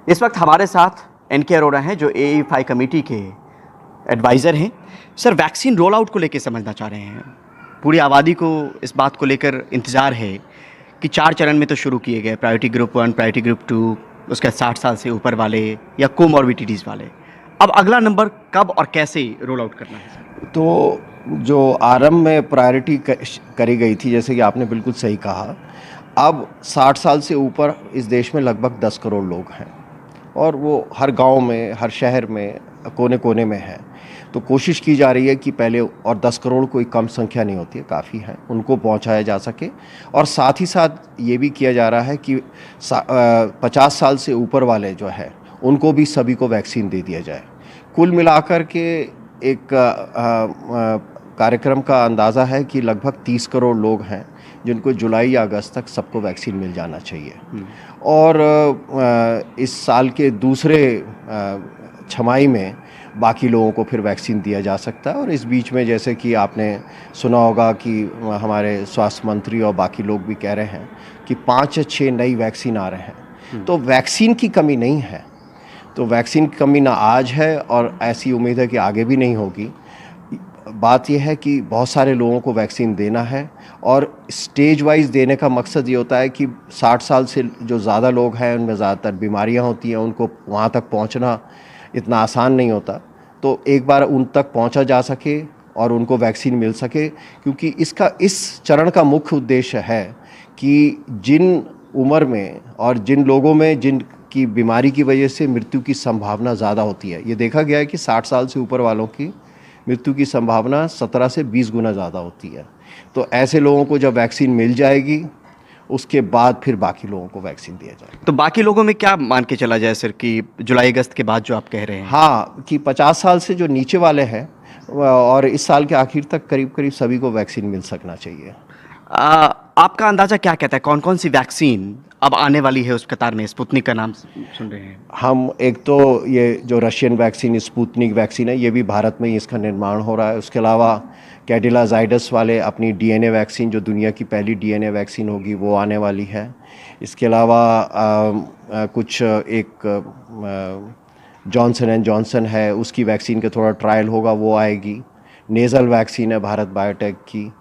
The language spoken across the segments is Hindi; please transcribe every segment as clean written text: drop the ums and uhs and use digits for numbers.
इस वक्त हमारे साथ एनके अरोड़ा हैं जो AEFI कमेटी के एडवाइज़र हैं। सर, वैक्सीन रोल आउट को लेकर समझना चाह रहे हैं। पूरी आबादी को इस बात को लेकर इंतज़ार है कि 4 चरण में तो शुरू किए गए, प्रायोरिटी ग्रुप 1, प्रायोरिटी ग्रुप 2, उसके 60 साल से ऊपर वाले या कोमॉर्बिडिटीज़ वाले। अब अगला नंबर कब और कैसे रोल आउट करना है सर? तो जो आरंभ में प्रायोरिटी करी गई थी, जैसे कि आपने बिल्कुल सही कहा, अब 60 साल से ऊपर इस देश में लगभग 10 करोड़ लोग हैं और वो हर गांव में, हर शहर में, कोने कोने में है। तो कोशिश की जा रही है कि पहले, और 10 करोड़ कोई कम संख्या नहीं होती है, काफ़ी है, उनको पहुंचाया जा सके। और साथ ही साथ ये भी किया जा रहा है कि 50 साल से ऊपर वाले जो है उनको भी सभी को वैक्सीन दे दिया जाए। कुल मिलाकर के एक कार्यक्रम का अंदाज़ा है कि लगभग 30 करोड़ लोग हैं जिनको जुलाई या अगस्त तक सबको वैक्सीन मिल जाना चाहिए। और इस साल के दूसरे छमाही में बाकी लोगों को फिर वैक्सीन दिया जा सकता है। और इस बीच में, जैसे कि आपने सुना होगा कि हमारे स्वास्थ्य मंत्री और बाकी लोग भी कह रहे हैं कि 5 या 6 नई वैक्सीन आ रहे हैं। तो वैक्सीन की कमी नहीं है, तो वैक्सीन की कमी ना आज है और ऐसी उम्मीद है कि आगे भी नहीं होगी। बात यह है कि बहुत सारे लोगों को वैक्सीन देना है और स्टेज वाइज देने का मकसद ये होता है कि 60 साल से जो ज़्यादा लोग हैं, उनमें ज़्यादातर बीमारियां होती हैं, उनको वहाँ तक पहुँचना इतना आसान नहीं होता। तो एक बार उन तक पहुँचा जा सके और उनको वैक्सीन मिल सके, क्योंकि इस चरण का मुख्य उद्देश्य है कि जिन उम्र में और जिन लोगों में जिनकी बीमारी की वजह से मृत्यु की संभावना ज़्यादा होती है, ये देखा गया है कि 60 साल से ऊपर वालों की मृत्यु की संभावना 17 से 20 गुना ज़्यादा होती है। तो ऐसे लोगों को जब वैक्सीन मिल जाएगी, उसके बाद फिर बाकी लोगों को वैक्सीन दिया जाएगा। तो बाकी लोगों में क्या मान के चला जाए सर कि जुलाई अगस्त के बाद जो आप कह रहे हैं? हाँ, कि 50 साल से जो नीचे वाले हैं और इस साल के आखिर तक करीब करीब सभी को वैक्सीन मिल सकना चाहिए। आपका अंदाज़ा क्या कहता है, कौन कौन सी वैक्सीन अब आने वाली है उस कतार में? स्पुतनिक का नाम सुन रहे हैं हम। एक तो ये जो रशियन वैक्सीन स्पुतनिक वैक्सीन है, ये भी भारत में ही इसका निर्माण हो रहा है। उसके अलावा कैडिला जाइडस वाले अपनी DNA वैक्सीन, जो दुनिया की पहली DNA वैक्सीन होगी, वो आने वाली है। इसके अलावा कुछ एक जॉनसन एंड जॉनसन है, उसकी वैक्सीन का थोड़ा ट्रायल होगा, वो आएगी। नेज़ल वैक्सीन है भारत बायोटेक की।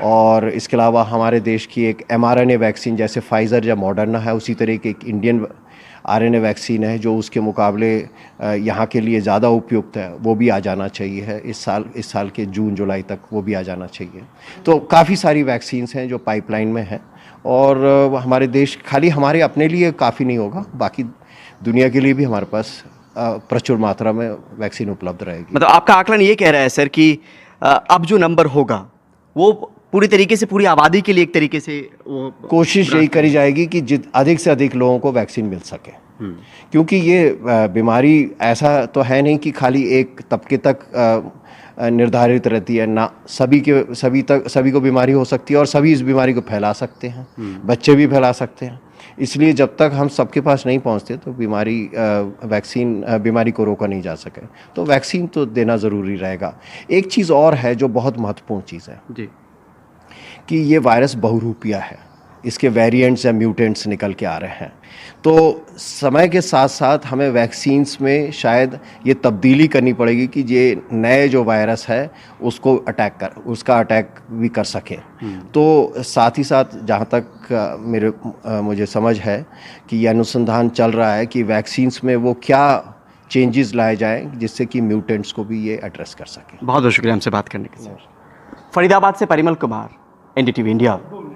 और इसके अलावा हमारे देश की एक mRNA वैक्सीन, जैसे फाइज़र या मॉडर्ना है, उसी तरह की एक इंडियन RNA वैक्सीन है जो उसके मुकाबले यहाँ के लिए ज़्यादा उपयुक्त है, वो भी आ जाना चाहिए है इस साल के जून जुलाई तक, वो भी आ जाना चाहिए। तो काफ़ी सारी वैक्सीन्स हैं जो पाइपलाइन में हैं और हमारे देश, खाली हमारे अपने लिए काफ़ी नहीं होगा, बाकी दुनिया के लिए भी हमारे पास प्रचुर मात्रा में वैक्सीन उपलब्ध रहेगी। मतलब आपका आकलन ये कह रहा है सर कि अब जो नंबर होगा वो पूरी तरीके से पूरी आबादी के लिए एक तरीके से वो कोशिश यही करी जाएगी कि अधिक से अधिक लोगों को वैक्सीन मिल सके। क्योंकि ये बीमारी ऐसा तो है नहीं कि खाली एक तबके तक निर्धारित रहती है ना, सभी को बीमारी हो सकती है और सभी इस बीमारी को फैला सकते हैं, बच्चे भी फैला सकते हैं। इसलिए जब तक हम सबके पास नहीं पहुंचते तो बीमारी को रोका नहीं जा सके। तो वैक्सीन तो देना ज़रूरी रहेगा। एक चीज़ और है जो बहुत महत्वपूर्ण चीज़ है जी, कि ये वायरस बहुरूपिया है, इसके वेरिएंट्स या म्यूटेंट्स निकल के आ रहे हैं। तो समय के साथ साथ हमें वैक्सीन्स में शायद ये तब्दीली करनी पड़ेगी कि ये नए जो वायरस है उसको उसका अटैक भी कर सके। तो साथ ही साथ जहाँ तक मुझे समझ है कि ये अनुसंधान चल रहा है कि वैक्सीन्स में वो क्या चेंजेस लाए जाएँ जिससे कि म्यूटेंट्स को भी ये एड्रेस कर सके। बहुत बहुत शुक्रिया हमसे बात करने के लिए। फरीदाबाद से परिमल कुमार, NDTV इंडिया।